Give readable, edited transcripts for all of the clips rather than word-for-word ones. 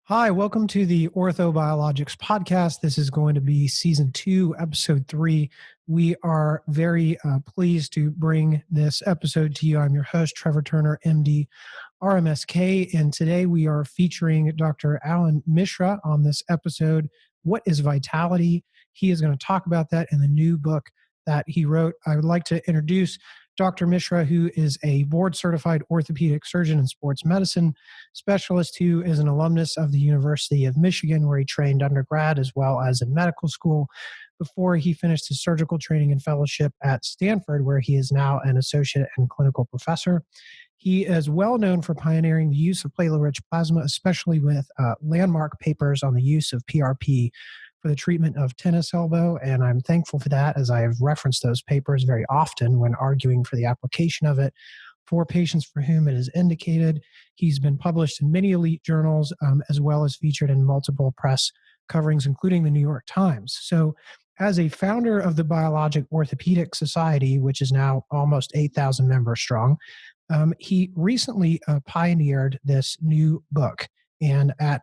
Hi, welcome to the Orthobiologics Podcast. This is going to be Season 2, Episode 3. We are very pleased to bring this episode to you. I'm your host, Trevor Turner, MD, RMSK, and today we are featuring Dr. Allan Mishra on this episode, What is Vitality? He is going to talk about that in the new book that he wrote. I would like to introduce Dr. Mishra, who is a board-certified orthopedic surgeon and sports medicine specialist who is an alumnus of the University of Michigan, where he trained undergrad as well as in medical school before he finished his surgical training and fellowship at Stanford, where he is now an associate and clinical professor. He is well known for pioneering the use of platelet-rich plasma, especially with landmark papers on the use of PRP for the treatment of tennis elbow, and I'm thankful for that, as I have referenced those papers very often when arguing for the application of it for patients for whom it is indicated. He's been published in many elite journals, as well as featured in multiple press coverings, including the New York Times. So as a founder of the Biologic Orthopedic Society, which is now almost 8,000 members strong, he recently pioneered this new book. And at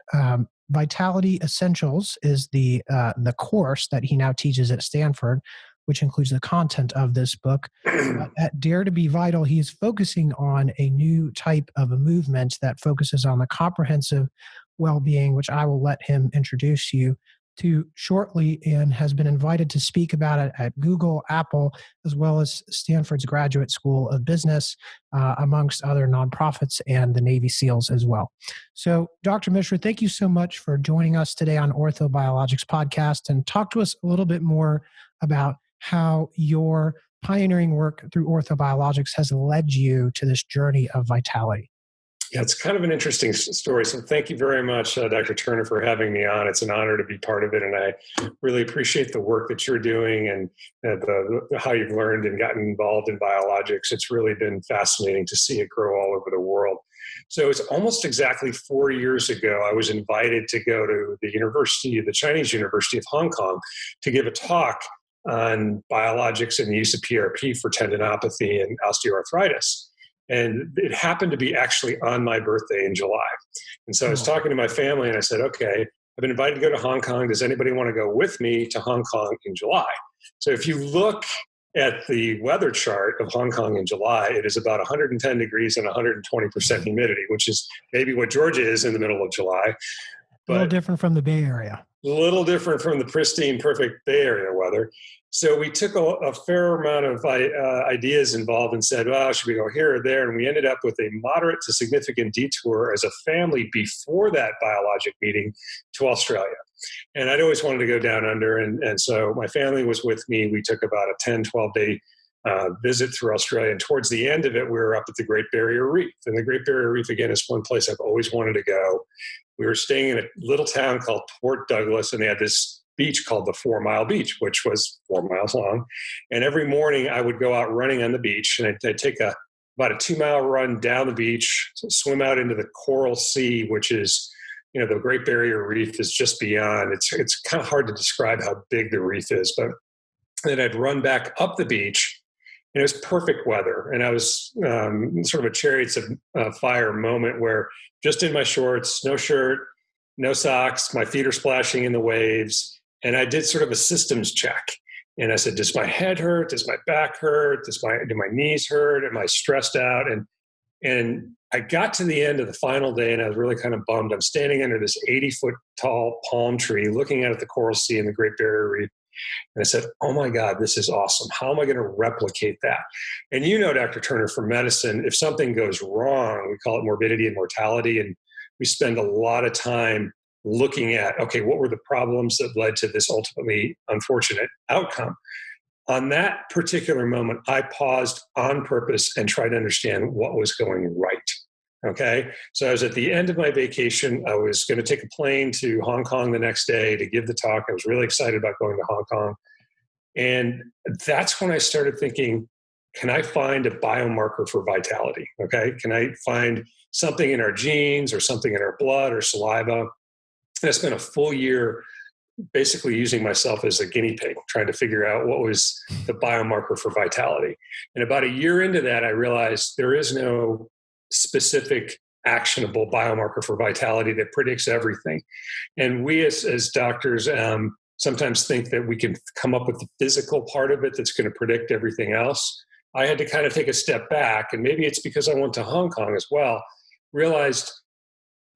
Vitality Essentials is the course that he now teaches at Stanford, which includes the content of this book. At Dare to Be Vital, he is focusing on a new type of a movement that focuses on the comprehensive well-being, which I will let him introduce you to shortly, and has been invited to speak about it at Google, Apple, as well as Stanford's Graduate School of Business, amongst other nonprofits and the Navy SEALs as well. So, Dr. Mishra, thank you so much for joining us today on Orthobiologics Podcast, and talk to us a little bit more about how your pioneering work through orthobiologics has led you to this journey of vitality. Yeah, it's kind of an interesting story. So thank you very much, Dr. Turner, for having me on. It's an honor to be part of it. And I really appreciate the work that you're doing and how you've learned and gotten involved in biologics. It's really been fascinating to see it grow all over the world. So it's almost exactly 4 years ago, I was invited to go to the Chinese University of Hong Kong, to give a talk on biologics and the use of PRP for tendinopathy and osteoarthritis. And it happened to be actually on my birthday in July. And so I was talking to my family and I said, okay, I've been invited to go to Hong Kong. Does anybody want to go with me to Hong Kong in July? So if you look at the weather chart of Hong Kong in July, it is about 110 degrees and 120% humidity, which is maybe what Georgia is in the middle of July. But a little different from the Bay Area. A little different from the pristine, perfect Bay Area weather. So we took a fair amount of ideas involved and said, well, should we go here or there? And we ended up with a moderate to significant detour as a family before that biologic meeting to Australia. And I'd always wanted to go down under. And so my family was with me. We took about a 10, 12-day visit through Australia. And towards the end of it, we were up at the Great Barrier Reef. And the Great Barrier Reef, again, is one place I've always wanted to go. We were staying in a little town called Port Douglas, and they had this beach called the 4 Mile Beach, which was 4 miles long. And every morning I would go out running on the beach, and I'd take about a 2-mile run down the beach, swim out into the Coral Sea, which is, the Great Barrier Reef is just beyond. It's kind of hard to describe how big the reef is, but then I'd run back up the beach. And it was perfect weather. And I was sort of a Chariots of Fire moment where just in my shorts, no shirt, no socks, my feet are splashing in the waves. And I did sort of a systems check. And I said, does my head hurt? Does my back hurt? Do my knees hurt? Am I stressed out? And I got to the end of the final day and I was really kind of bummed. I'm standing under this 80-foot tall palm tree looking out at the Coral Sea and the Great Barrier Reef. And I said, oh my God, this is awesome. How am I going to replicate that? And Dr. Turner, for medicine, if something goes wrong, we call it morbidity and mortality. And we spend a lot of time looking at, okay, what were the problems that led to this ultimately unfortunate outcome? On that particular moment, I paused on purpose and tried to understand what was going right. Okay. So I was at the end of my vacation. I was going to take a plane to Hong Kong the next day to give the talk. I was really excited about going to Hong Kong. And that's when I started thinking, can I find a biomarker for vitality? Okay. Can I find something in our genes or something in our blood or saliva? And I spent a full year basically using myself as a guinea pig, trying to figure out what was the biomarker for vitality. And about a year into that, I realized there is no specific actionable biomarker for vitality that predicts everything. And we as doctors sometimes think that we can come up with the physical part of it that's going to predict everything else. I had to kind of take a step back, and maybe it's because I went to Hong Kong as well, realized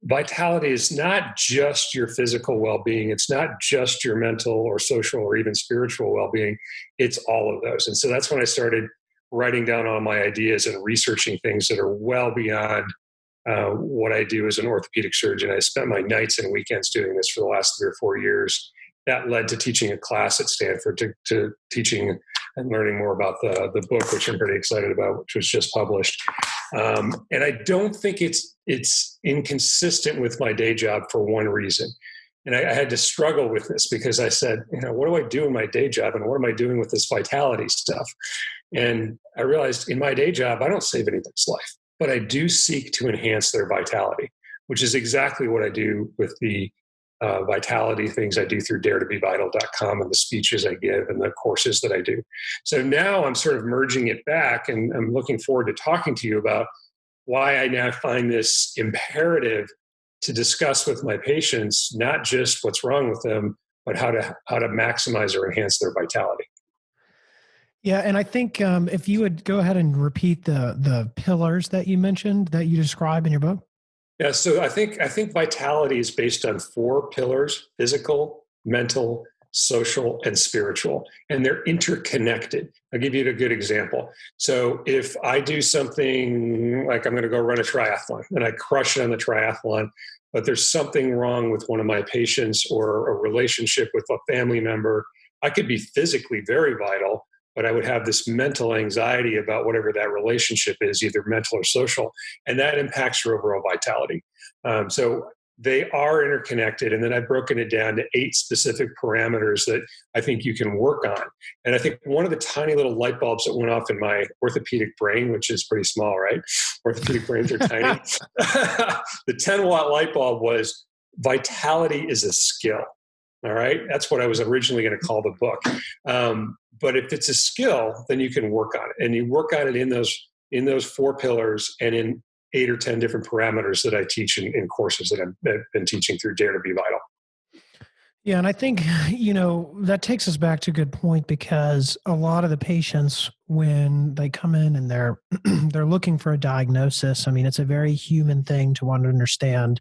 vitality is not just your physical well-being. It's not just your mental or social or even spiritual well-being. It's all of those. And so that's when I started writing down all my ideas and researching things that are well beyond what I do as an orthopedic surgeon. I spent my nights and weekends doing this for the last 3 or 4 years. That led to teaching a class at Stanford, to teaching and learning more about the book, which I'm pretty excited about, which was just published. And I don't think it's inconsistent with my day job for one reason. And I had to struggle with this because I said, what do I do in my day job? And what am I doing with this vitality stuff? And I realized in my day job, I don't save anybody's life, but I do seek to enhance their vitality, which is exactly what I do with the vitality things I do through daretobevital.com and the speeches I give and the courses that I do. So now I'm sort of merging it back, and I'm looking forward to talking to you about why I now find this imperative to discuss with my patients, not just what's wrong with them, but how to maximize or enhance their vitality. Yeah, and I think if you would go ahead and repeat the pillars that you mentioned that you describe in your book. Yeah, so I think vitality is based on 4 pillars: physical, mental, social, and spiritual, and they're interconnected. I'll give you a good example. So if I do something like I'm going to go run a triathlon and I crush it on the triathlon, but there's something wrong with one of my patients or a relationship with a family member, I could be physically very vital, but I would have this mental anxiety about whatever that relationship is, either mental or social, and that impacts your overall vitality. So they are interconnected, and then I've broken it down to 8 specific parameters that I think you can work on. And I think one of the tiny little light bulbs that went off in my orthopedic brain, which is pretty small, right? Orthopedic brains are tiny. The 10-watt light bulb was vitality is a skill. All right. That's what I was originally going to call the book. But if it's a skill, then you can work on it, and you work on it in those 4 pillars and in 8 or 10 different parameters that I teach in courses that I've been teaching through Dare to Be Vital. Yeah. And I think, that takes us back to a good point, because a lot of the patients, when they come in and they're looking for a diagnosis, I mean, it's a very human thing to want to understand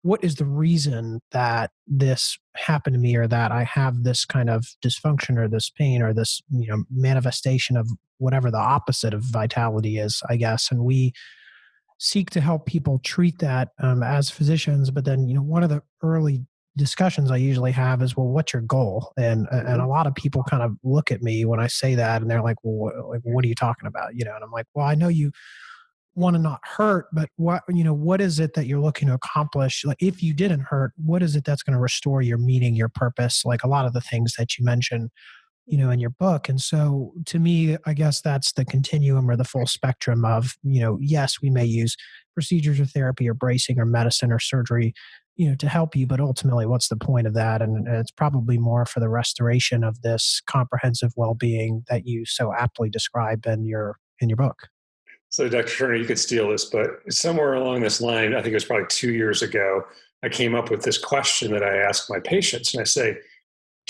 what is the reason that this happened to me, or that I have this kind of dysfunction or this pain or this, manifestation of whatever the opposite of vitality is, I guess. And we seek to help people treat that as physicians. But then, one of the early discussions I usually have is, well, what's your goal? And a lot of people kind of look at me when I say that, and they're like, well, what are you talking about? And I'm like, well, I know you want to not hurt, but what is it that you're looking to accomplish? Like, if you didn't hurt, what is it that's going to restore your meaning, your purpose? Like a lot of the things that you mentioned, in your book. And so to me, I guess that's the continuum or the full spectrum of, yes, we may use procedures or therapy or bracing or medicine or surgery, to help you, but ultimately what's the point of that? And it's probably more for the restoration of this comprehensive well-being that you so aptly describe in your book. So, Dr. Turner, you could steal this, but somewhere along this line, I think it was probably 2 years ago, I came up with this question that I ask my patients. And I say,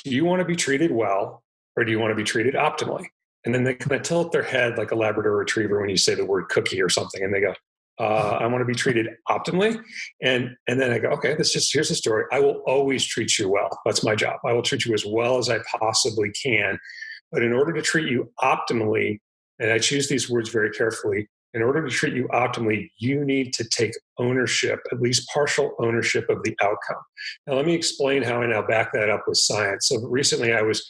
do you want to be treated well, or do you want to be treated optimally? And then they kind of tilt their head like a Labrador retriever when you say the word cookie or something. And they go, I want to be treated optimally. And then I go, okay, here's the story. I will always treat you well. That's my job. I will treat you as well as I possibly can. But in order to treat you optimally, and I choose these words very carefully, in order to treat you optimally, you need to take ownership, at least partial ownership of the outcome. Now, let me explain how I now back that up with science. So recently I was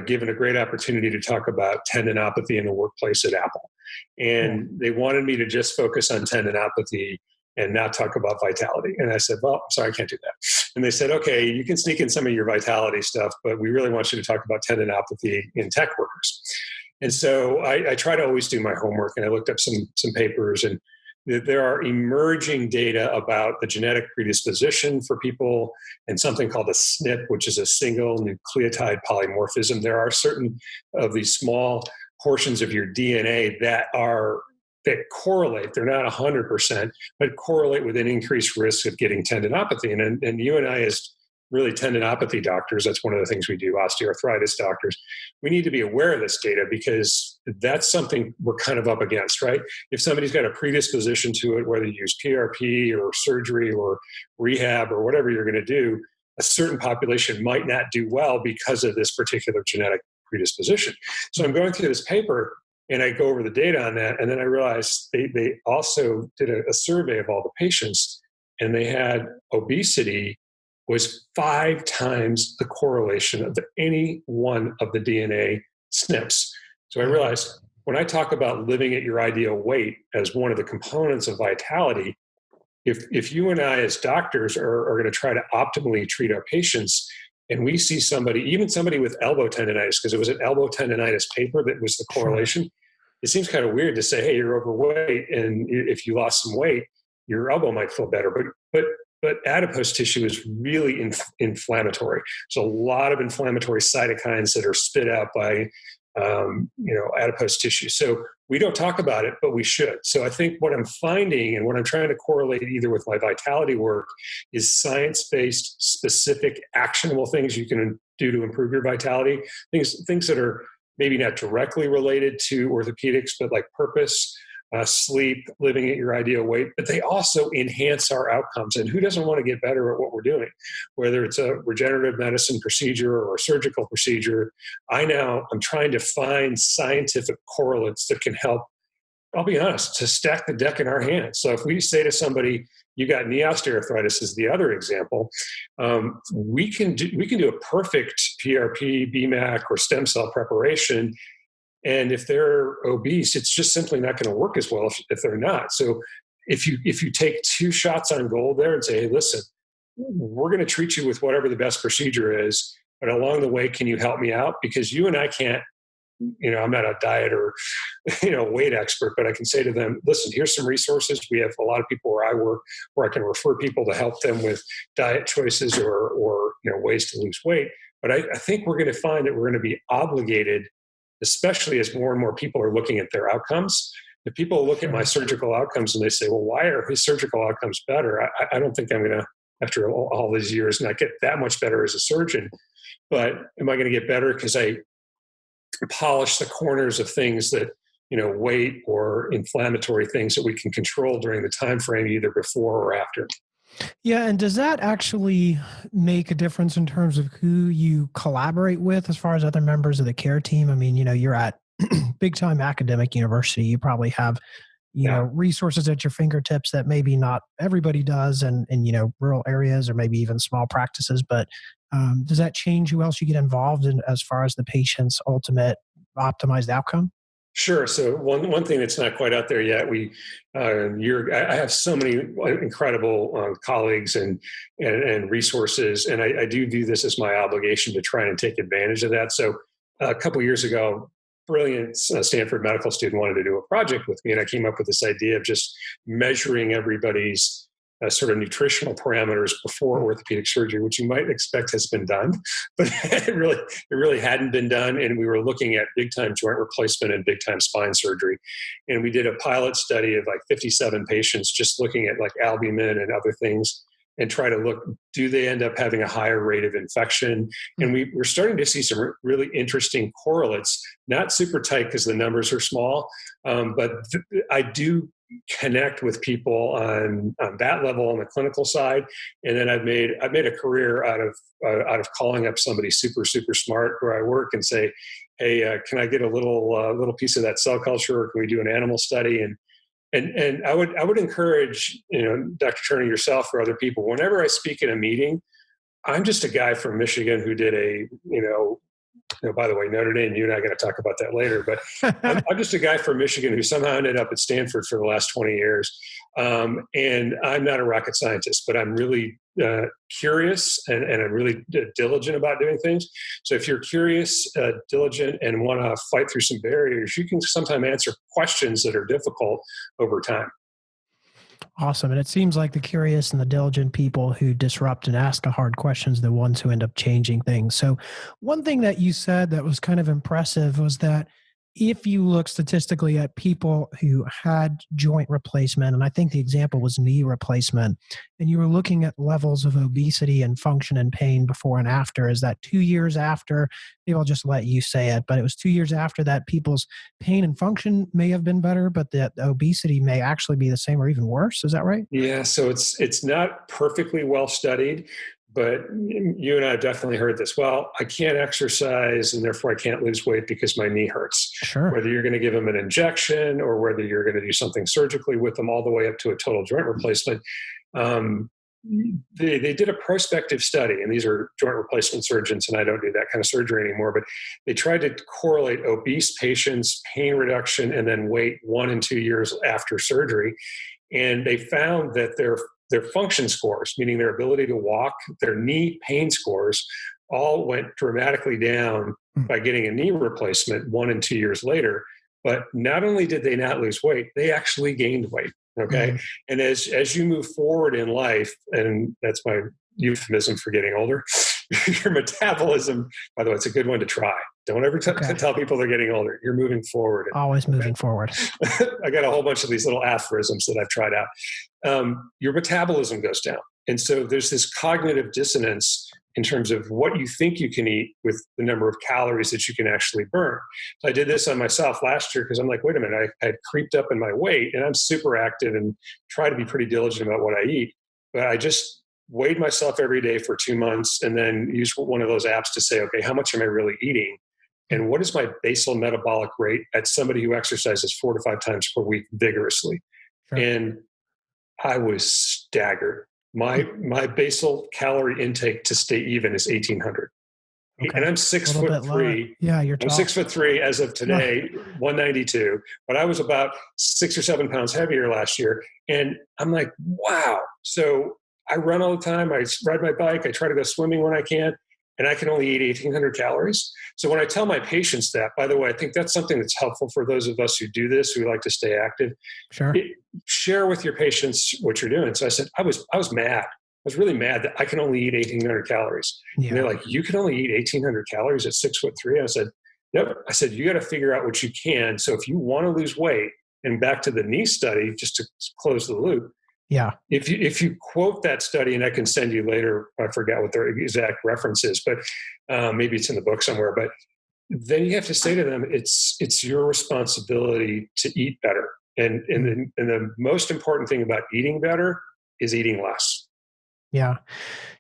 given a great opportunity to talk about tendinopathy in the workplace at Apple. And they wanted me to just focus on tendinopathy and not talk about vitality. And I said, well, I'm sorry, I can't do that. And they said, okay, you can sneak in some of your vitality stuff, but we really want you to talk about tendinopathy in tech workers. And so I try to always do my homework, and I looked up some papers, and there are emerging data about the genetic predisposition for people and something called a SNP, which is a single nucleotide polymorphism. There are certain of these small portions of your DNA that are that correlate. They're not 100%, but correlate with an increased risk of getting tendinopathy. And you and I, as really tendinopathy doctors, that's one of the things we do, osteoarthritis doctors, we need to be aware of this data because that's something we're kind of up against, right? If somebody's got a predisposition to it, whether you use PRP or surgery or rehab or whatever you're going to do, a certain population might not do well because of this particular genetic predisposition. So I'm going through this paper and I go over the data on that. And then I realized they also did a survey of all the patients, and they had obesity was 5 times the correlation of any one of the DNA SNPs. So I realized when I talk about living at your ideal weight as one of the components of vitality, if you and I as doctors are going to try to optimally treat our patients, and we see somebody, even somebody with elbow tendonitis, because it was an elbow tendonitis paper that was the correlation, it seems kind of weird to say, hey, you're overweight, and if you lost some weight, your elbow might feel better. But adipose tissue is really inflammatory. So a lot of inflammatory cytokines that are spit out by adipose tissue. So we don't talk about it, but we should. So I think what I'm finding and what I'm trying to correlate either with my vitality work is science-based, specific, actionable things you can do to improve your vitality. Things that are maybe not directly related to orthopedics, but like purpose, sleep, living at your ideal weight, but they also enhance our outcomes. And who doesn't want to get better at what we're doing? Whether it's a regenerative medicine procedure or a surgical procedure, I'm trying to find scientific correlates that can help, I'll be honest, to stack the deck in our hands. So if we say to somebody, you got knee osteoarthritis is the other example, we can do a perfect PRP, BMAC, or stem cell preparation. And if they're obese, it's just simply not going to work as well if they're not. So if you take 2 shots on goal there and say, hey, listen, we're going to treat you with whatever the best procedure is, but along the way, can you help me out? Because you and I can't, I'm not a diet or, weight expert, but I can say to them, listen, here's some resources. We have a lot of people where I work where I can refer people to help them with diet choices or ways to lose weight. But I think we're going to find that we're going to be obligated, especially as more and more people are looking at their outcomes. If people look at my surgical outcomes and they say, well, why are his surgical outcomes better? I don't think I'm going to, after all these years, not get that much better as a surgeon. But am I going to get better because I polish the corners of things that, weight or inflammatory things that we can control during the time frame, either before or after? Yeah. And does that actually make a difference in terms of who you collaborate with as far as other members of the care team? I mean, you're at big time academic university. You probably have, resources at your fingertips that maybe not everybody does in rural areas or maybe even small practices. But does that change who else you get involved in as far as the patient's ultimate optimized outcome? Sure. So one thing that's not quite out there yet, I have so many incredible colleagues and resources, and I do view this as my obligation to try and take advantage of that. So a couple of years ago, brilliant Stanford medical student wanted to do a project with me, and I came up with this idea of just measuring everybody's sort of nutritional parameters before orthopedic surgery, which you might expect has been done, but it really hadn't been done. And we were looking at big time joint replacement and big time spine surgery. And we did a pilot study of like 57 patients, just looking at like albumin and other things, and try to look, do they end up having a higher rate of infection? And we're starting to see some really interesting correlates, not super tight because the numbers are small, but I do connect with people on that level on the clinical side. And then I've made a career out of calling up somebody super, super smart where I work and say, hey, can I get a little piece of that cell culture? Or can we do an animal study? And I would encourage, Dr. Turner, yourself or other people, whenever I speak in a meeting, I'm just a guy from Michigan who did by the way, Notre Dame, you and I are going to talk about that later, but I'm just a guy from Michigan who somehow ended up at Stanford for the last 20 years. And I'm not a rocket scientist, but I'm really curious and I'm really diligent about doing things. So if you're curious, diligent, and want to fight through some barriers, you can sometimes answer questions that are difficult over time. Awesome. And it seems like the curious and the diligent people who disrupt and ask the hard questions are the ones who end up changing things. So one thing that you said that was kind of impressive was that if you look statistically at people who had joint replacement, and I think the example was knee replacement, and you were looking at levels of obesity and function and pain before and after, is that 2 years after, maybe I'll just let you say it, but it was 2 years after that people's pain and function may have been better, but the obesity may actually be the same or even worse. Is that right? Yeah, so it's not perfectly well studied, but you and I have definitely heard this. Well, I can't exercise and therefore I can't lose weight because my knee hurts. Sure. Whether you're going to give them an injection or whether you're going to do something surgically with them all the way up to a total joint replacement. They did a prospective study, and these are joint replacement surgeons, and I don't do that kind of surgery anymore, but they tried to correlate obese patients, pain reduction, and then weight 1 and 2 years after surgery. And they found that their function scores, meaning their ability to walk, their knee pain scores, all went dramatically down by getting a knee replacement 1 and 2 years later. But not only did they not lose weight, they actually gained weight. Okay. And as you move forward in life, and that's my euphemism for getting older, your metabolism, by the way, it's a good one to try. Don't ever tell people they're getting older. You're moving forward. Always moving forward. I got a whole bunch of these little aphorisms that I've tried out. Your metabolism goes down. And so there's this cognitive dissonance in terms of what you think you can eat with the number of calories that you can actually burn. So I did this on myself last year because I'm like, wait a minute, I had creeped up in my weight, and I'm super active and try to be pretty diligent about what I eat. But I just weighed myself every day for 2 months and then used one of those apps to say, okay, how much am I really eating? And what is my basal metabolic rate at somebody who exercises 4 to 5 times per week vigorously? Sure. And I was staggered. My basal calorie intake to stay even is 1,800. Okay. And I'm 6'3". Yeah, you're tall. I'm 6'3" as of today, 192. But I was about 6 or 7 pounds heavier last year. And I'm like, wow. So I run all the time. I ride my bike. I try to go swimming when I can. And I can only eat 1,800 calories. So when I tell my patients that, by the way, I think that's something that's helpful for those of us who do this, who like to stay active. Sure. Share with your patients what you're doing. So I said, I was mad. I was really mad that I can only eat 1,800 calories. Yeah. And they're like, you can only eat 1,800 calories at 6'3"? I said, yep. I said, you got to figure out what you can. So if you want to lose weight, and back to the knee study, just to close the loop, yeah. If you quote that study, and I can send you later, I forgot what their exact reference is, but maybe it's in the book somewhere. But then you have to say to them, it's your responsibility to eat better. And the most important thing about eating better is eating less. Yeah.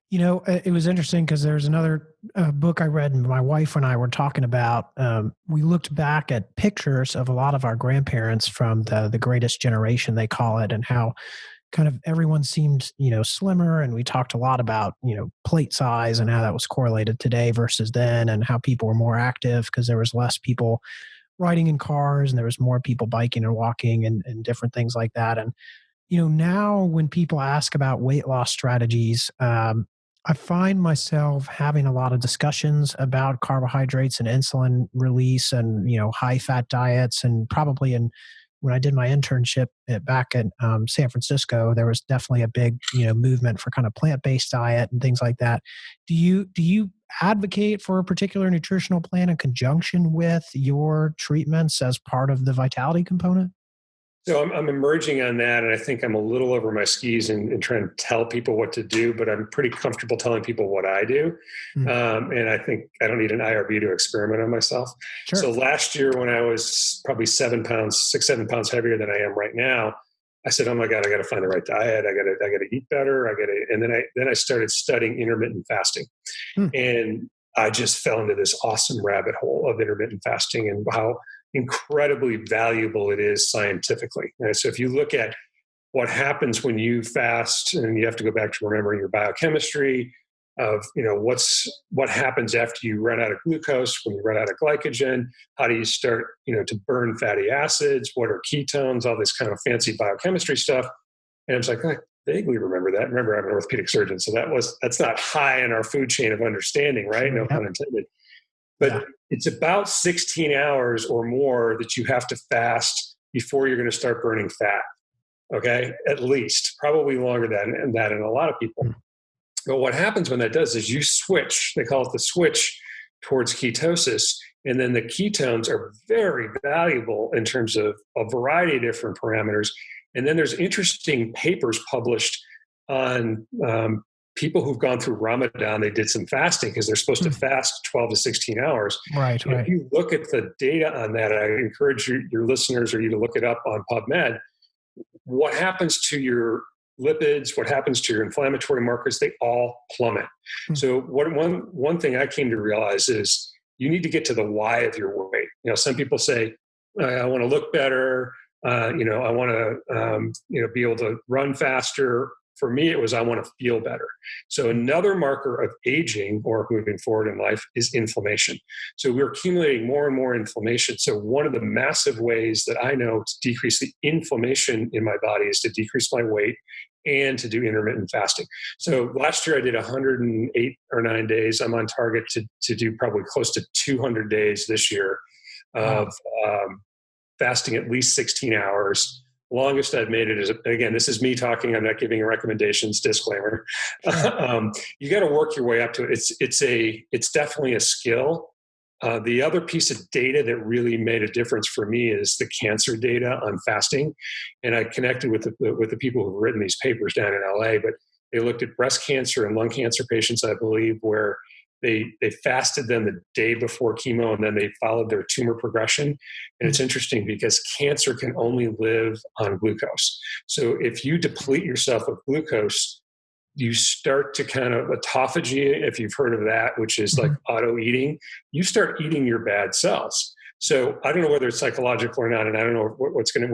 You know, it was interesting because there's another book I read, and my wife and I were talking about. We looked back at pictures of a lot of our grandparents from the greatest generation, they call it, and how kind of everyone seemed, slimmer. And we talked a lot about, plate size and how that was correlated today versus then, and how people were more active because there was less people riding in cars and there was more people biking and walking and different things like that. And, now when people ask about weight loss strategies, I find myself having a lot of discussions about carbohydrates and insulin release and, high fat diets, and probably when I did my internship back in San Francisco, there was definitely a big, movement for kind of plant-based diet and things like that. Do you advocate for a particular nutritional plan in conjunction with your treatments as part of the vitality component? So I'm emerging on that, and I think I'm a little over my skis in trying to tell people what to do, but I'm pretty comfortable telling people what I do. And I think I don't need an IRB to experiment on myself. Sure. So last year when I was probably 7 pounds heavier than I am right now, I said, oh my God, I got to find the right diet. I got to eat better. And then I started studying intermittent fasting. And I just fell into this awesome rabbit hole of intermittent fasting and how incredibly valuable it is scientifically. And so if you look at what happens when you fast, and you have to go back to remembering your biochemistry of, what happens after you run out of glucose, when you run out of glycogen, how do you start, to burn fatty acids, what are ketones, all this kind of fancy biochemistry stuff. And I was like, I vaguely remember that. Remember, I'm an orthopedic surgeon, so that's not high in our food chain of understanding, right? No pun intended. But it's about 16 hours or more that you have to fast before you're going to start burning fat. Okay, at least, probably longer than that in a lot of people. But what happens when that does is you switch. They call it the switch towards ketosis. And then the ketones are very valuable in terms of a variety of different parameters. And then there's interesting papers published on people who've gone through Ramadan. They did some fasting because they're supposed to fast 12 to 16 hours. Right. If you look at the data on that, I encourage your listeners or you to look it up on PubMed. What happens to your lipids, what happens to your inflammatory markers, they all plummet. So one thing I came to realize is you need to get to the why of your weight. Some people say, I want to look better. I want to, be able to run faster. For me, it was I want to feel better. So another marker of aging or moving forward in life is inflammation. So we're accumulating more and more inflammation. So one of the massive ways that I know to decrease the inflammation in my body is to decrease my weight and to do intermittent fasting. So last year I did 108 or 9 days. I'm on target to do probably close to 200 days this year of fasting at least 16 hours. Longest I've made it is, again, this is me talking. I'm not giving recommendations, disclaimer. You got to work your way up to it. It's definitely a skill. The other piece of data that really made a difference for me is the cancer data on fasting. And I connected with the people who've written these papers down in LA, but they looked at breast cancer and lung cancer patients, I believe, where they fasted them the day before chemo and then they followed their tumor progression. And it's interesting because cancer can only live on glucose. So if you deplete yourself of glucose, you start to kind of autophagy, if you've heard of that, which is like auto eating, you start eating your bad cells. So I don't know whether it's psychological or not, and I don't know where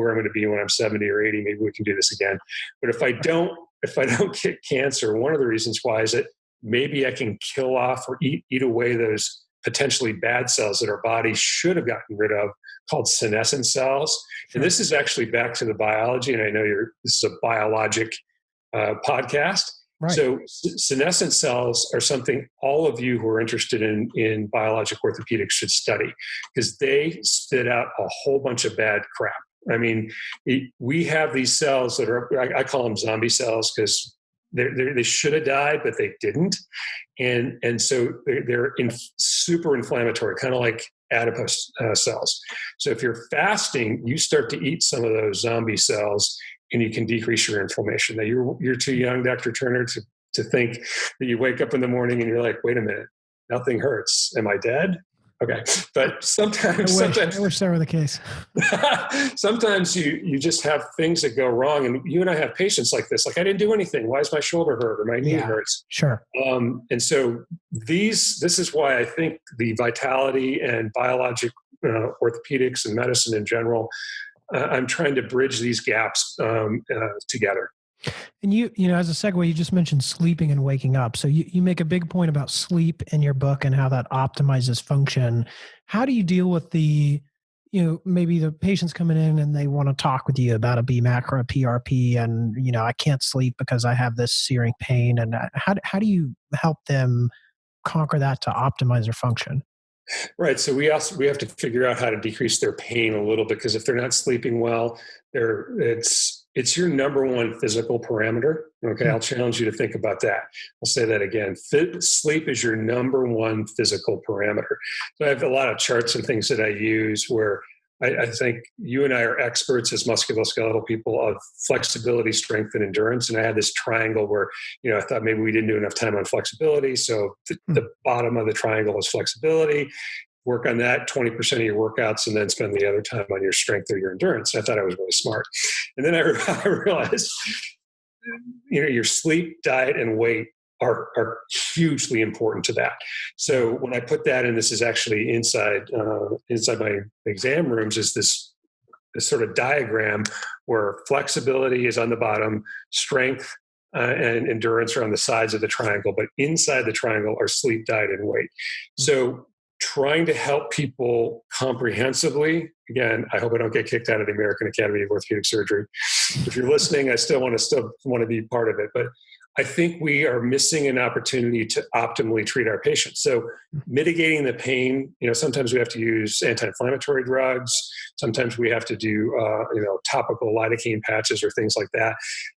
I'm going to be when I'm 70 or 80. Maybe we can do this again. But if I don't get cancer, one of the reasons why is that maybe I can kill off or eat away those potentially bad cells that our body should have gotten rid of, called senescent cells. And this is actually back to the biology. And I know this is a Biologic podcast. Right. So senescent cells are something all of you who are interested in biologic orthopedics should study because they spit out a whole bunch of bad crap. I mean, we have these cells that are, I call them zombie cells because they should have died, but they didn't. And so they're super inflammatory, kind of like adipose cells. So if you're fasting, you start to eat some of those zombie cells and you can decrease your inflammation. Now you're too young, Dr. Turner, to think that you wake up in the morning and you're like, wait a minute, nothing hurts. Am I dead? Okay. But sometimes I wish that were the case. Sometimes you just have things that go wrong. And you and I have patients like this. Like, I didn't do anything. Why is my shoulder hurt or my knee hurts? Sure. And so this is why I think the vitality and biologic orthopedics and medicine in general, I'm trying to bridge these gaps together. And you as a segue, you just mentioned sleeping and waking up. So you make a big point about sleep in your book and how that optimizes function. How do you deal with maybe the patients coming in and they want to talk with you about a BMAC or a PRP and, I can't sleep because I have this searing pain. And how do you help them conquer that to optimize their function? Right. So we have to figure out how to decrease their pain a little, because if they're not sleeping well, it's your number one physical parameter. Okay. I'll challenge you to think about that. I'll say that again. Sleep is your number one physical parameter. So I have a lot of charts and things that I use where I think you and I are experts as musculoskeletal people of flexibility, strength, and endurance. And I had this triangle where, I thought maybe we didn't do enough time on flexibility. So the bottom of the triangle is flexibility. Work on that 20% of your workouts and then spend the other time on your strength or your endurance. And I thought I was really smart. And then I realized, your sleep, diet, and weight are hugely important to that. So when I put that in, this is actually inside my exam rooms, is this sort of diagram where flexibility is on the bottom, strength and endurance are on the sides of the triangle, but inside the triangle are sleep, diet, and weight. So trying to help people comprehensively, again, I hope I don't get kicked out of the American Academy of Orthopedic Surgery. If you're listening, I still want to be part of it, but I think we are missing an opportunity to optimally treat our patients. So mitigating the pain, sometimes we have to use anti-inflammatory drugs. Sometimes we have to do, topical lidocaine patches or things like that.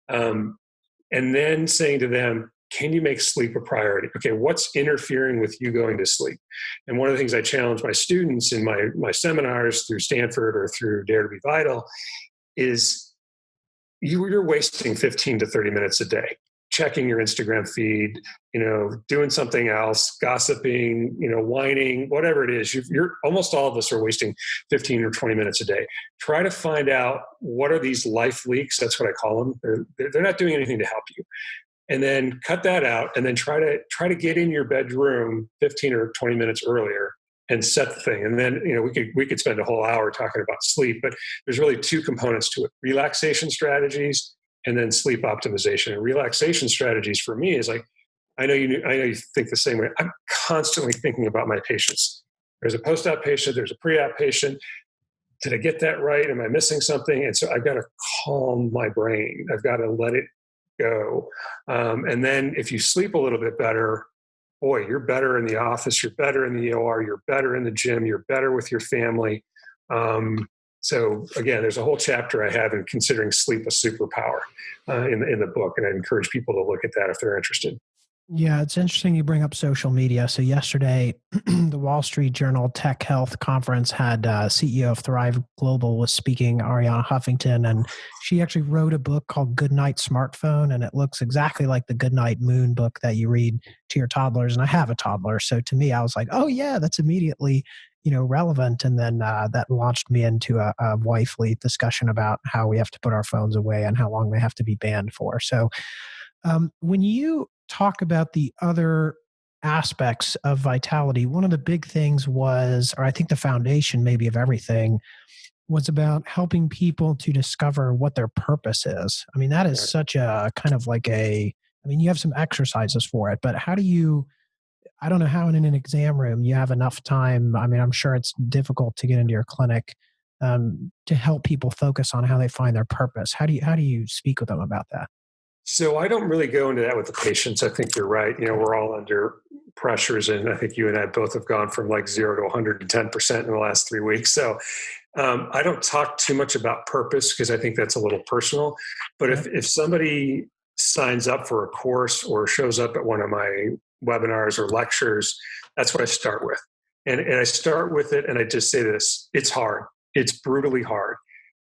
And then saying to them, can you make sleep a priority? Okay, what's interfering with you going to sleep? And one of the things I challenge my students in my seminars through Stanford or through Dare to Be Vital is you're wasting 15 to 30 minutes a day checking your Instagram feed, doing something else, gossiping, whining, whatever it is. You're almost all of us are wasting 15 or 20 minutes a day. Try to find out what are these life leaks. That's what I call them. They're not doing anything to help you. And then cut that out, and then try to get in your bedroom 15 or 20 minutes earlier and set the thing. And then, we could spend a whole hour talking about sleep, but there's really two components to it: relaxation strategies and then sleep optimization. And relaxation strategies for me is like, I know you think the same way. I'm constantly thinking about my patients. There's a post-op patient, there's a pre-op patient. Did I get that right? Am I missing something? And so I've got to calm my brain. I've got to let it go. And then if you sleep a little bit better, boy, you're better in the office, you're better in the OR, you're better in the gym, you're better with your family. So again, there's a whole chapter I have in considering sleep a superpower in the book, and I encourage people to look at that if they're interested. Yeah, it's interesting you bring up social media. So yesterday, the Wall Street Journal Tech Health Conference had CEO of Thrive Global was speaking, Ariana Huffington, and she actually wrote a book called Goodnight Smartphone, and it looks exactly like the Goodnight Moon book that you read to your toddlers. And I have a toddler, so to me, I was like, oh yeah, that's immediately relevant. And then that launched me into a wifely discussion about how we have to put our phones away and how long they have to be banned for. So when you talk about the other aspects of vitality, one of the big things was, or I think the foundation maybe of everything, was about helping people to discover what their purpose is. I mean, that is such a kind of like you have some exercises for it, but how do you, I don't know how in an exam room you have enough time. I mean, I'm sure it's difficult to get into your clinic to help people focus on how they find their purpose. How do you speak with them about that? So I don't really go into that with the patients. I think you're right. We're all under pressures, and I think you and I both have gone from like 0 to 110% in the last 3 weeks. So I don't talk too much about purpose because I think that's a little personal. But if somebody signs up for a course or shows up at one of my webinars or lectures, that's what I start with. And I start with it, and I just say this: it's hard. It's brutally hard.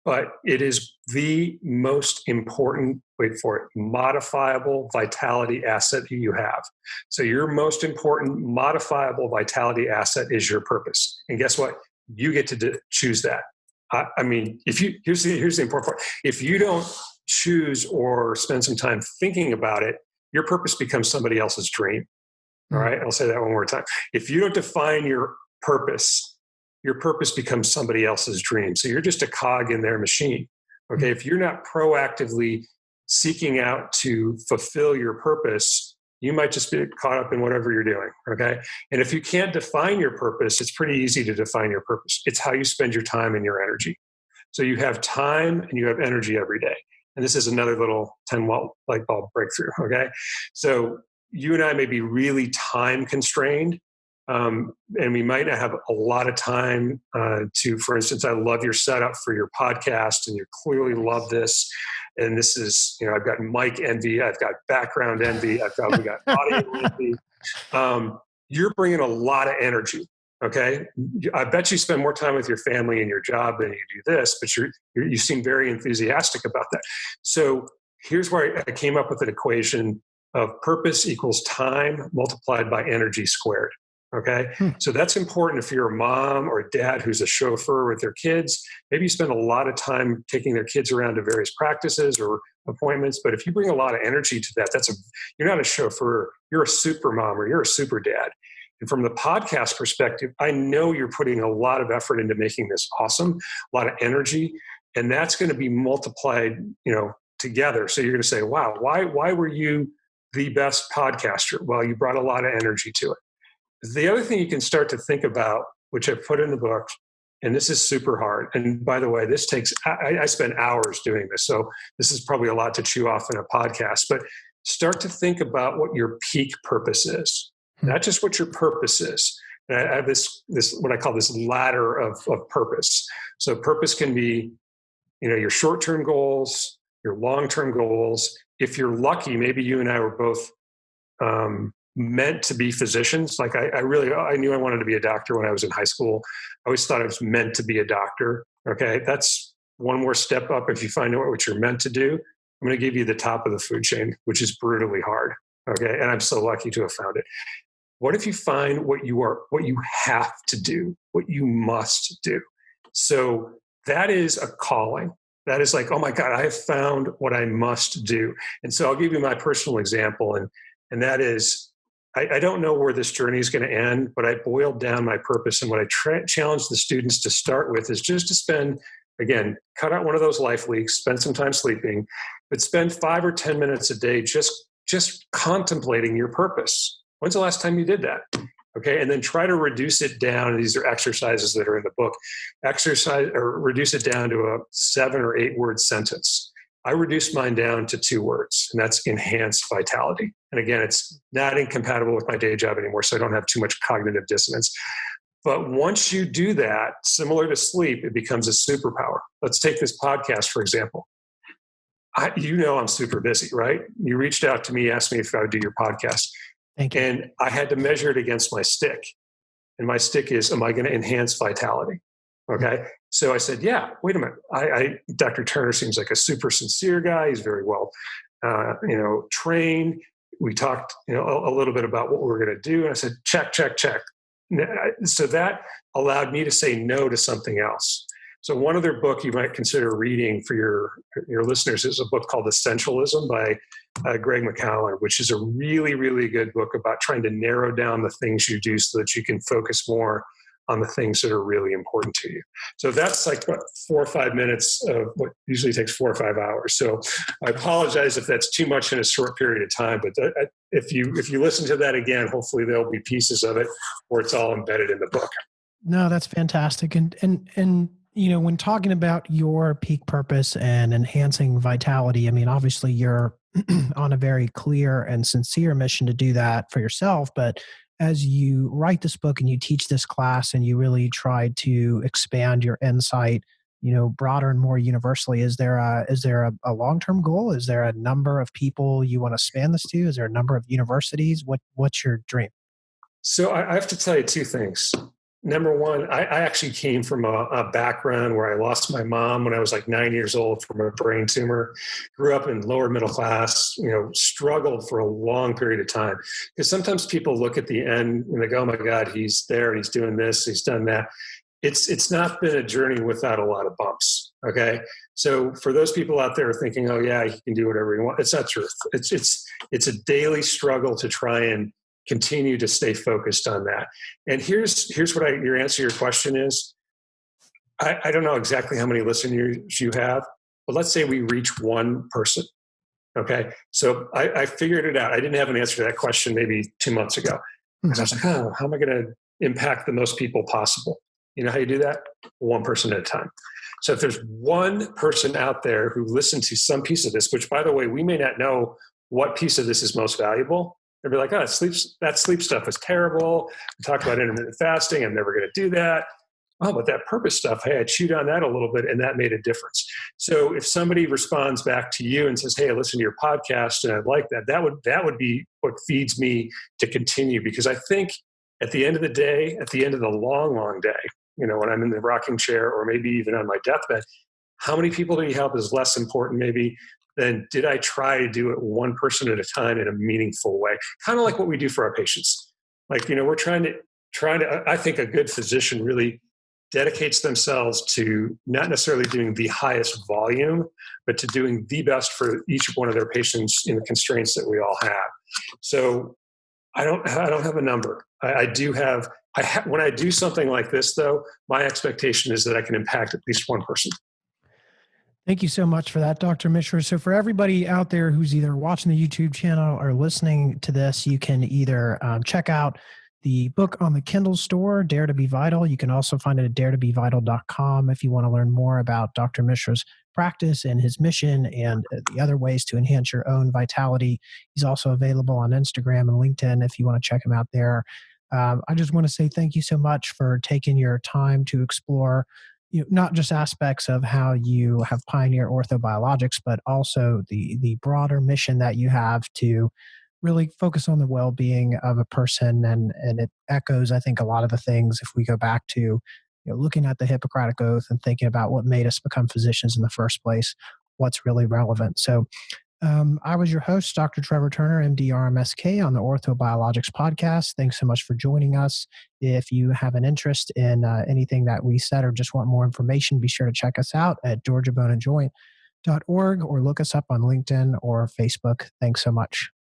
But it is the most important, wait for it, modifiable vitality asset that you have. So your most important modifiable vitality asset is your purpose. And guess what? You get to choose that. I mean, here's the important part. If you don't choose or spend some time thinking about it, your purpose becomes somebody else's dream. All right? I'll say that one more time. If you don't define your purpose becomes somebody else's dream. So you're just a cog in their machine. Okay. If you're not proactively seeking out to fulfill your purpose, you might just be caught up in whatever you're doing. Okay. And if you can't define your purpose, it's pretty easy to define your purpose. It's how you spend your time and your energy. So you have time and you have energy every day. And this is another little 10-watt light bulb breakthrough. Okay. So you and I may be really time constrained. And we might not have a lot of time for instance, I love your setup for your podcast, and you clearly love this. And this is, I've got mic envy, I've got background envy, we got audio envy. You're bringing a lot of energy. Okay. I bet you spend more time with your family and your job than you do this, but you seem very enthusiastic about that. So here's where I came up with an equation of purpose equals time multiplied by energy squared. Okay. So that's important if you're a mom or a dad who's a chauffeur with their kids. Maybe you spend a lot of time taking their kids around to various practices or appointments. But if you bring a lot of energy to that, you're not a chauffeur, you're a super mom or you're a super dad. And from the podcast perspective, I know you're putting a lot of effort into making this awesome, a lot of energy, and that's going to be multiplied, together. So you're going to say, wow, why were you the best podcaster? Well, you brought a lot of energy to it. The other thing you can start to think about, which I've put in the book, and this is super hard. And by the way, I spend hours doing this. So this is probably a lot to chew off in a podcast, but start to think about what your peak purpose is, not just what your purpose is. And I have this, what I call this ladder of purpose. So purpose can be, your short-term goals, your long-term goals. If you're lucky, maybe you and I were both meant to be physicians. Like I knew I wanted to be a doctor when I was in high school. I always thought I was meant to be a doctor. Okay. That's one more step up. If you find out what you're meant to do, I'm going to give you the top of the food chain, which is brutally hard. Okay. And I'm so lucky to have found it. What if you find what you have to do, what you must do? So that is a calling. That is like, oh my God, I have found what I must do. And so I'll give you my personal example. And that is, I don't know where this journey is going to end, but I boiled down my purpose. And what I challenge the students to start with is just to spend, again, cut out one of those life leaks, spend some time sleeping, but spend 5 or 10 minutes a day just contemplating your purpose. When's the last time you did that? Okay. And then try to reduce it down. These are exercises that are in the book. Reduce it down to a 7 or 8 word sentence. I reduced mine down to 2 words, and that's enhanced vitality. And again, it's not incompatible with my day job anymore, so I don't have too much cognitive dissonance. But once you do that, similar to sleep, it becomes a superpower. Let's take this podcast, for example. I'm super busy, right? You reached out to me, asked me if I would do your podcast. Thank you. And I had to measure it against my stick. And my stick is, am I going to enhance vitality? Okay. So I said, yeah, wait a minute. Dr. Turner seems like a super sincere guy. He's very well, trained. We talked, a little bit about what we were going to do. And I said, check. So that allowed me to say no to something else. So one other book you might consider reading for your listeners is a book called Essentialism by Greg McCallum, which is a really, really good book about trying to narrow down the things you do so that you can focus more on the things that are really important to you. So that's like 4 or 5 minutes of what usually takes 4 or 5 hours. So I apologize if that's too much in a short period of time, but if you listen to that again, hopefully there'll be pieces of it where it's all embedded in the book. No, that's fantastic. And when talking about your peak purpose and enhancing vitality, I mean, obviously you're on a very clear and sincere mission to do that for yourself, but as you write this book and you teach this class and you really try to expand your insight, broader and more universally, is there a long-term goal? Is there a number of people you want to span this to? Is there a number of universities? What's your dream? So I have to tell you 2 things. Number one, I actually came from a background where I lost my mom when I was like 9 years old from a brain tumor, grew up in lower middle class, struggled for a long period of time. Because sometimes people look at the end and they go, oh my God, he's there, he's doing this, he's done that. It's not been a journey without a lot of bumps. Okay. So for those people out there thinking, oh yeah, he can do whatever he wants, it's not true. It's a daily struggle to try and continue to stay focused on that. And here's what your answer to your question is. I don't know exactly how many listeners you have, but let's say we reach 1 person. Okay. So I figured it out. I didn't have an answer to that question maybe 2 months ago. Because I was like, how am I going to impact the most people possible? You know how you do that? 1 person at a time. So if there's 1 person out there who listened to some piece of this, which by the way, we may not know what piece of this is most valuable. They'll be like, oh, that sleep stuff is terrible. We talk about intermittent fasting. I'm never going to do that. Oh, but that purpose stuff, hey, I chewed on that a little bit and that made a difference. So if somebody responds back to you and says, hey, I listened to your podcast and I like that, that would be what feeds me to continue. Because I think at the end of the day, at the end of the long, long day, when I'm in the rocking chair or maybe even on my deathbed, how many people do you help is less important maybe than did I try to do it 1 person at a time in a meaningful way? Kind of like what we do for our patients. Like, we're trying to, I think a good physician really dedicates themselves to not necessarily doing the highest volume, but to doing the best for each one of their patients in the constraints that we all have. So I don't have a number. When I do something like this though, my expectation is that I can impact at least 1 person. Thank you so much for that, Dr. Mishra. So for everybody out there who's either watching the YouTube channel or listening to this, you can either check out the book on the Kindle store, Dare to Be Vital. You can also find it at daretobevital.com if you want to learn more about Dr. Mishra's practice and his mission and the other ways to enhance your own vitality. He's also available on Instagram and LinkedIn if you want to check him out there. I just want to say thank you so much for taking your time to explore not just aspects of how you have pioneered orthobiologics, but also the broader mission that you have to really focus on the well-being of a person. And it echoes, I think, a lot of the things if we go back to, looking at the Hippocratic Oath and thinking about what made us become physicians in the first place, what's really relevant. So I was your host, Dr. Trevor Turner, MD, RMSK, on the Orthobiologics Podcast. Thanks so much for joining us. If you have an interest in anything that we said or just want more information, be sure to check us out at georgiaboneandjoint.org or look us up on LinkedIn or Facebook. Thanks so much.